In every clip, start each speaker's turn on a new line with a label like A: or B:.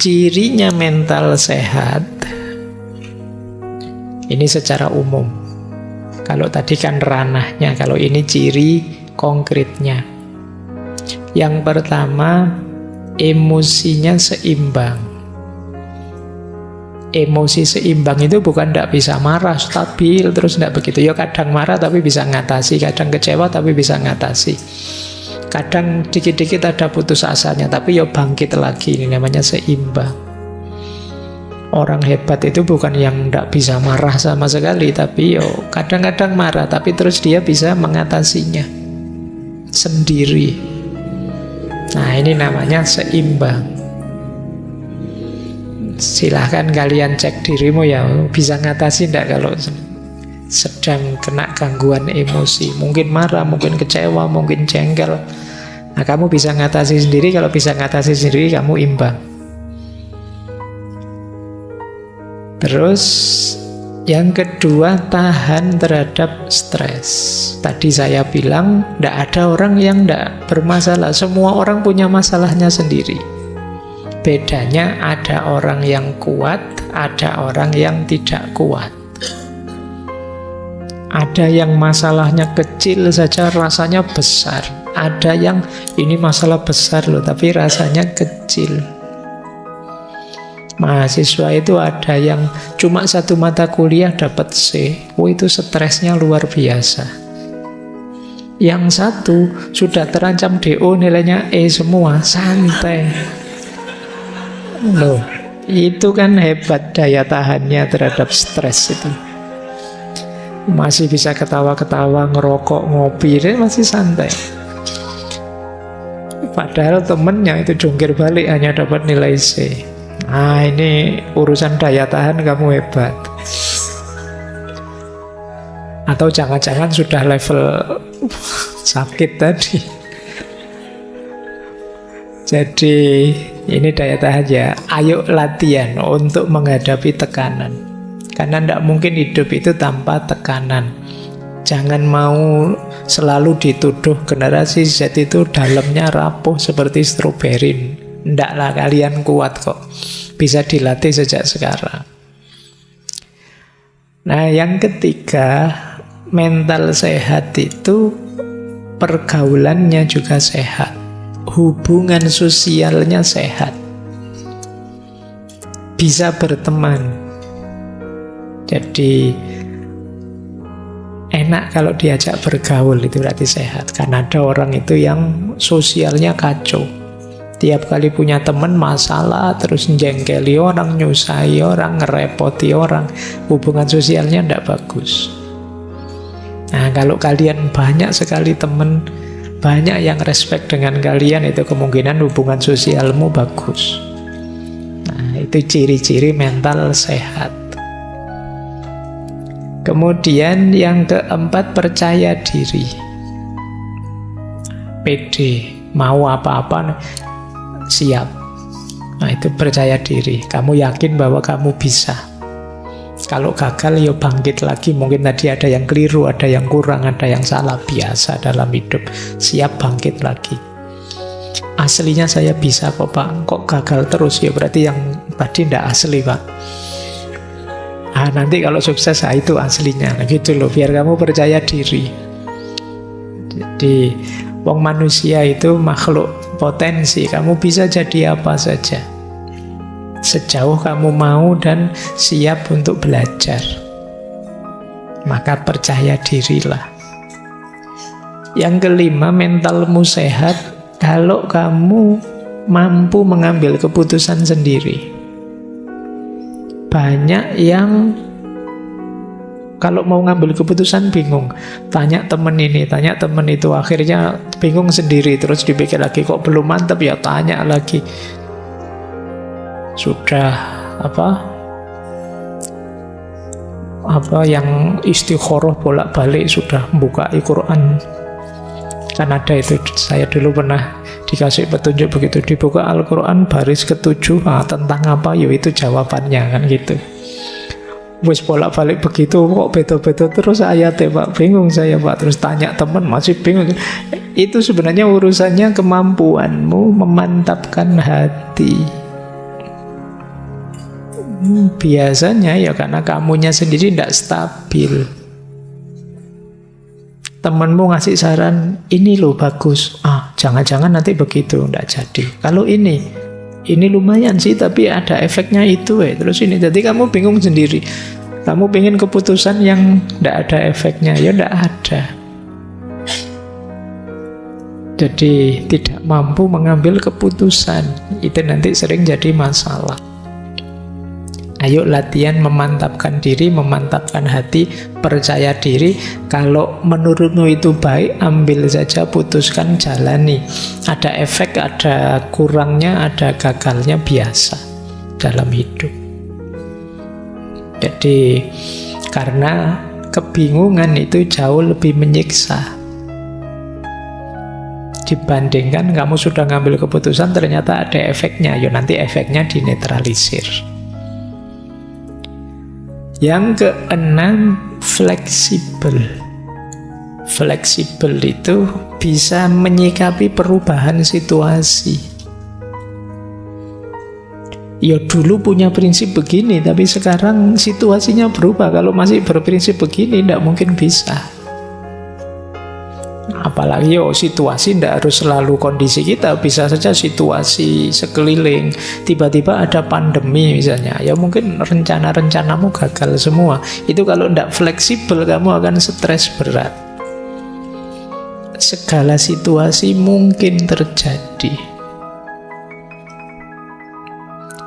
A: cirinya mental sehat ini secara umum. Kalau tadi kan ranahnya, kalau ini ciri konkretnya. Yang pertama, emosinya seimbang. Emosi seimbang itu bukan tidak bisa marah, stabil, terus tidak begitu. Ya kadang marah tapi bisa ngatasi, kadang kecewa tapi bisa ngatasi. Kadang dikit-dikit ada putus asanya, tapi ya bangkit lagi. Ini namanya seimbang. Orang hebat itu bukan yang tidak bisa marah sama sekali, tapi yo kadang-kadang marah, tapi terus dia bisa mengatasinya sendiri. Nah, ini namanya seimbang. Silahkan kalian cek dirimu ya, bisa ngatasi tidak kalau sedang kena gangguan emosi. Mungkin marah, mungkin kecewa, mungkin jengkel. Nah, kamu bisa ngatasi sendiri. Kalau bisa ngatasi sendiri, kamu imbang. Terus yang kedua, tahan terhadap stres. Tadi saya bilang tidak ada orang yang tidak bermasalah. Semua orang punya masalahnya sendiri. Bedanya ada orang yang kuat, ada orang yang tidak kuat. Ada yang masalahnya kecil saja rasanya besar. Ada yang ini masalah besar loh, tapi rasanya kecil. Mahasiswa itu ada yang cuma satu mata kuliah dapat C. Itu stresnya luar biasa. Yang satu sudah terancam DO, nilainya E semua, santai. Loh, itu kan hebat daya tahannya terhadap stres itu. Masih bisa ketawa-ketawa, ngerokok, ngopi, dia masih santai. Padahal temennya itu jungkir balik hanya dapat nilai C. Nah, ini urusan daya tahan kamu hebat. Atau jangan-jangan sudah level sakit tadi. Jadi ini daya tahan ya. Ayo latihan untuk menghadapi tekanan. Karena tidak mungkin hidup itu tanpa tekanan. Jangan mau selalu dituduh generasi Z itu dalamnya rapuh seperti stroberi. Ndaklah, kalian kuat kok. Bisa dilatih sejak sekarang. Nah, yang ketiga, mental sehat itu pergaulannya juga sehat. Hubungan sosialnya sehat. Bisa berteman. Jadi enak kalau diajak bergaul, itu berarti sehat. Karena ada orang itu yang sosialnya kacau. Tiap kali punya teman masalah, terus jengkeli orang, nyusahi orang, ngerepoti orang. Hubungan sosialnya tidak bagus. Nah, kalau kalian banyak sekali teman, banyak yang respect dengan kalian, itu kemungkinan hubungan sosialmu bagus. Nah, itu ciri-ciri mental sehat. Kemudian yang keempat, percaya diri. Pede, mau apa-apa siap. Nah, itu percaya diri. Kamu yakin bahwa kamu bisa. Kalau gagal, ya bangkit lagi. Mungkin tadi ada yang keliru, ada yang kurang, ada yang salah. Biasa dalam hidup. Siap bangkit lagi. Aslinya saya bisa kok, Pak. Kok gagal terus? Ya berarti yang tadi tidak asli, Pak. Ah, nanti kalau sukses, itu aslinya. Nah, gitu loh, biar kamu percaya diri. Jadi wong manusia itu makhluk potensi. Kamu bisa jadi apa saja sejauh kamu mau dan siap untuk belajar. Maka percaya dirilah. Yang kelima, mentalmu sehat kalau kamu mampu mengambil keputusan sendiri. Banyak yang kalau mau ngambil keputusan bingung. Tanya temen ini, tanya temen itu. Akhirnya bingung sendiri. Terus dipikir lagi, kok belum mantap ya, tanya lagi. Sudah apa yang istikharah bolak-balik, sudah buka Al-Quran. Kan ada itu, saya dulu pernah dikasih petunjuk begitu. Dibuka Al-Quran baris ke-7, tentang apa? Yo, itu jawabannya, kan gitu. Wis bolak-balik begitu, kok beda-beda terus ayatnya, Pak. Bingung saya, Pak. Terus tanya teman, masih bingung. Itu sebenarnya urusannya kemampuanmu memantapkan hati. Biasanya ya karena kamunya sendiri tidak stabil. Temenmu ngasih saran, ini loh bagus. Jangan-jangan nanti begitu, tidak jadi. Kalau ini lumayan sih, tapi ada efeknya itu. Terus ini, jadi kamu bingung sendiri. Kamu pengen keputusan yang tidak ada efeknya, ya tidak ada. Jadi tidak mampu mengambil keputusan. Itu nanti sering jadi masalah. Ayo latihan memantapkan diri, memantapkan hati, percaya diri. Kalau menurutmu itu baik, ambil saja, putuskan, jalani. Ada efek, ada kurangnya, ada gagalnya, biasa dalam hidup. Jadi karena kebingungan itu jauh lebih menyiksa dibandingkan kamu sudah ngambil keputusan ternyata ada efeknya. Nanti efeknya dinetralisir. Yang keenam, fleksibel. Fleksibel itu bisa menyikapi perubahan situasi. Dulu punya prinsip begini, tapi sekarang situasinya berubah. Kalau masih berprinsip begini, tidak mungkin bisa. Apalagi situasi tidak harus selalu kondisi kita, bisa saja situasi sekeliling. Tiba-tiba ada pandemi misalnya, mungkin rencana-rencanamu gagal semua. Itu kalau tidak fleksibel, kamu akan stres berat. Segala situasi mungkin terjadi.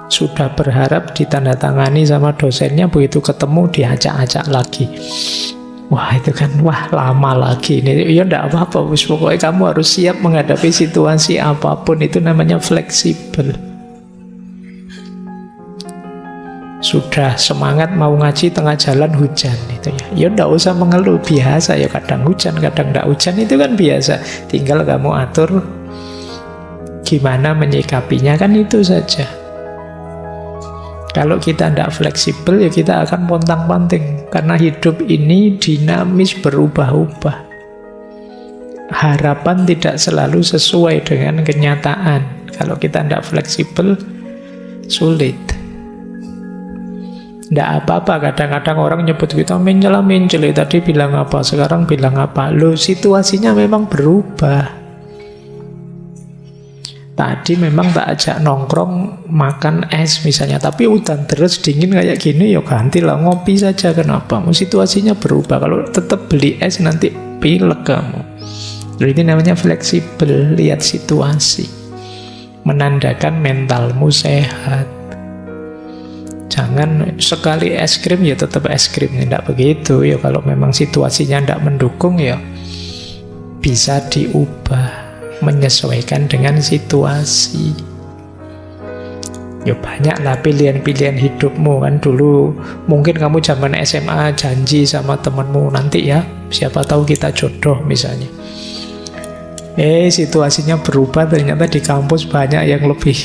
A: Sudah berharap ditandatangani sama dosennya, begitu ketemu diacak-acak lagi. Wah itu kan, lama lagi ini. Tidak apa-apa, pokoknya kamu harus siap menghadapi situasi apapun. Itu namanya fleksibel. Sudah semangat mau ngaji, tengah jalan hujan itu tidak usah mengeluh, biasa. Kadang hujan, kadang tidak hujan, itu kan biasa. Tinggal kamu atur gimana menyikapinya, kan itu saja. Kalau kita tidak fleksibel, kita akan pontang-panting. Karena hidup ini dinamis, berubah-ubah. Harapan tidak selalu sesuai dengan kenyataan. Kalau kita tidak fleksibel, sulit. Tidak apa-apa, kadang-kadang orang nyebut kita mencela-mencela. Tadi bilang apa, sekarang bilang apa. Situasinya memang berubah. Tadi memang tak ajak nongkrong makan es misalnya, tapi udah terus dingin kayak gini, gantilah ngopi saja. Kenapa? Situasinya berubah. Kalau tetap beli es nanti pilek kamu. Ini namanya fleksibel, lihat situasi, menandakan mentalmu sehat. Jangan sekali es krim tetap es krim, tidak begitu. Kalau memang situasinya tidak mendukung, bisa diubah, menyesuaikan dengan situasi. Banyaklah pilihan-pilihan hidupmu kan. Dulu mungkin kamu zaman SMA janji sama temanmu, nanti siapa tahu kita jodoh misalnya. Situasinya berubah, ternyata di kampus banyak yang lebih.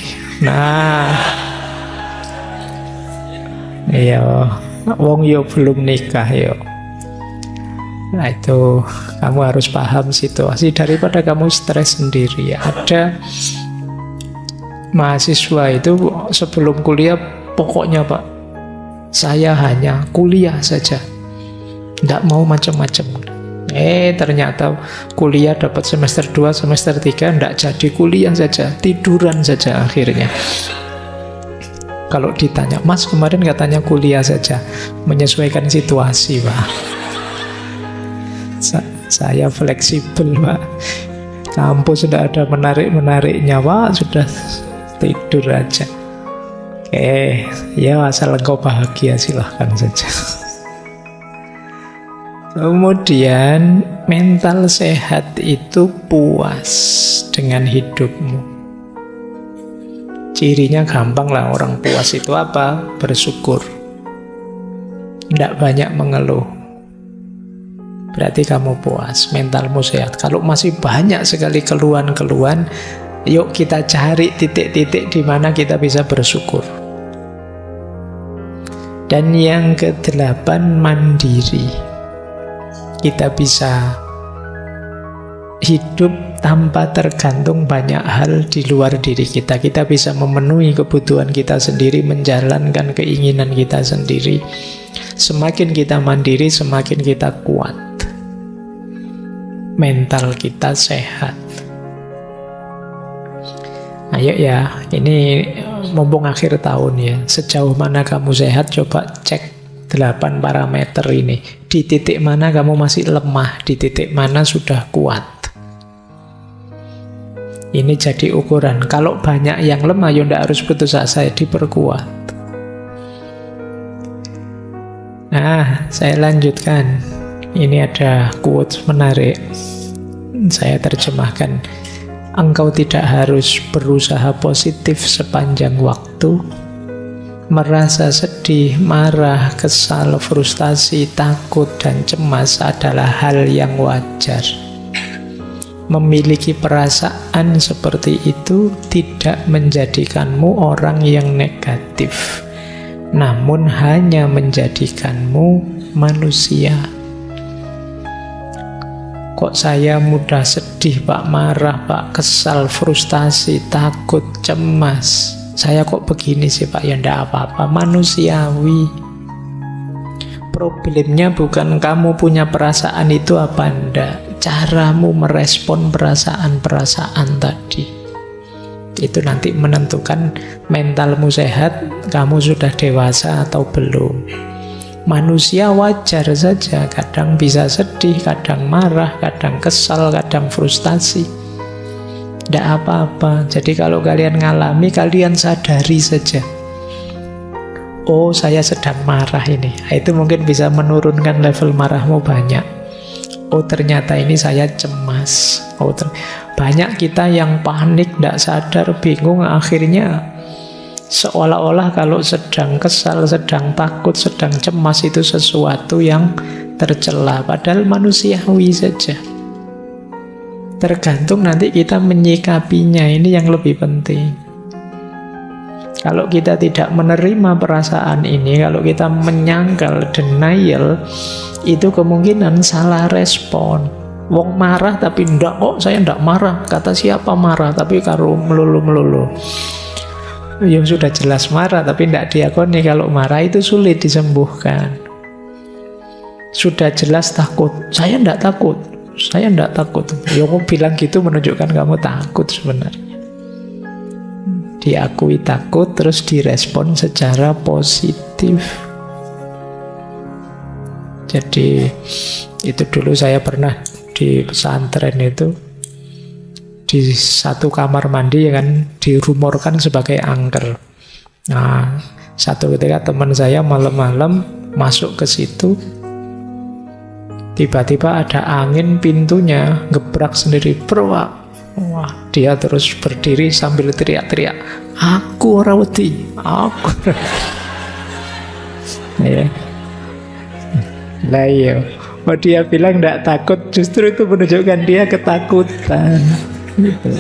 A: Wong belum nikah itu kamu harus paham situasi daripada kamu stres sendiri. Ada mahasiswa itu sebelum kuliah, pokoknya Pak, saya hanya kuliah saja, tidak mau macam-macam. Ternyata kuliah dapat semester 2, semester 3, tidak jadi kuliah saja, tiduran saja akhirnya. Kalau ditanya, Mas kemarin katanya kuliah saja, menyesuaikan situasi Pak. Saya fleksibel Pak. Kampus sudah ada menarik-menariknya Pak, sudah tidur aja. Asal engkau bahagia silahkan saja. Kemudian mental sehat itu puas dengan hidupmu. Cirinya gampang lah, orang puas itu apa? Bersyukur. Tidak banyak mengeluh. Berarti kamu puas, mentalmu sehat. Kalau masih banyak sekali keluhan-keluhan, yuk kita cari titik-titik di mana kita bisa bersyukur. Dan yang ke-8, mandiri. Kita bisa hidup tanpa tergantung banyak hal di luar diri kita. Kita bisa memenuhi kebutuhan kita sendiri, menjalankan keinginan kita sendiri. Semakin kita mandiri, semakin kita kuat. Mental kita sehat. Ayo ya, ini mumpung akhir tahun ya. Sejauh mana kamu sehat, coba cek 8 parameter ini. Di titik mana kamu masih lemah, di titik mana sudah kuat. Ini jadi ukuran. Kalau banyak yang lemah, ya tidak harus putus asa, diperkuat. Nah, saya lanjutkan. Ini ada quotes menarik. Saya terjemahkan. Engkau tidak harus berusaha positif sepanjang waktu. Merasa sedih, marah, kesal, frustasi, takut, dan cemas adalah hal yang wajar. Memiliki perasaan seperti itu tidak menjadikanmu orang yang negatif, namun hanya menjadikanmu manusia. Kok saya mudah sedih, Pak, marah, Pak, kesal, frustasi, takut, cemas. Saya kok begini sih, Pak? Ya enggak apa-apa, manusiawi. Problemnya bukan kamu punya perasaan itu apa enggak, caramu merespon perasaan-perasaan tadi. Itu nanti menentukan mentalmu sehat, kamu sudah dewasa atau belum. Manusia wajar saja, kadang bisa sedih, kadang marah, kadang kesal, kadang frustasi. Tidak apa-apa. Jadi kalau kalian ngalami, kalian sadari saja. Oh, saya sedang marah ini. Itu mungkin bisa menurunkan level marahmu banyak. Oh, ternyata ini saya cemas. Oh, banyak kita yang panik, tidak sadar, bingung, akhirnya seolah-olah kalau sedang kesal, sedang takut, sedang cemas itu sesuatu yang tercela, padahal manusiawi saja. Tergantung nanti kita menyikapinya, ini yang lebih penting. Kalau kita tidak menerima perasaan ini, kalau kita menyangkal, denial, itu kemungkinan salah respon. Wong marah tapi ndak, kok saya ndak marah, kata siapa marah, tapi karo melulu-melulu. Yang sudah jelas marah tapi tidak diakoni. Kalau marah itu sulit disembuhkan. Sudah jelas takut, saya tidak takut, saya tidak takut. Yang bilang gitu menunjukkan kamu takut sebenarnya. Diakui takut, terus direspon secara positif. Jadi itu dulu saya pernah di pesantren itu, di satu kamar mandi yang kan dirumorkan sebagai angker. Nah, satu ketika teman saya malam-malam masuk ke situ, tiba-tiba ada angin, pintunya gebrak sendiri, berwak. Wah, dia terus berdiri sambil teriak-teriak, aku ora wedi, aku. Ya. Lah iya. Oh, dia bilang tidak takut, justru itu menunjukkan dia ketakutan. Gitu.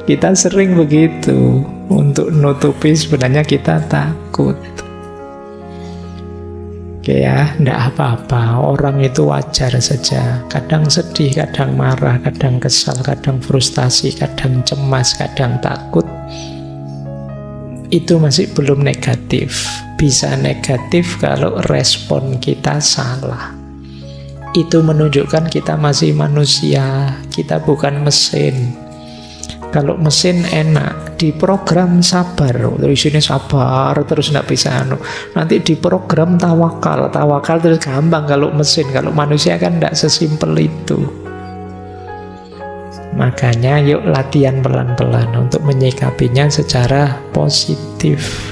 A: Kita sering begitu, untuk nutupi sebenarnya kita takut. Oke ya, tidak apa-apa, orang itu wajar saja. Kadang sedih, kadang marah, kadang kesal, kadang frustasi, kadang cemas, kadang takut. Itu masih belum negatif. Bisa negatif kalau respon kita salah. Itu menunjukkan kita masih manusia, kita bukan mesin. Kalau mesin enak, diprogram sabar, terus ini sabar, terus tidak bisa nanti diprogram tawakal terus gampang kalau mesin. Kalau manusia kan tidak sesimpel itu. Makanya yuk latihan pelan-pelan untuk menyikapinya secara positif.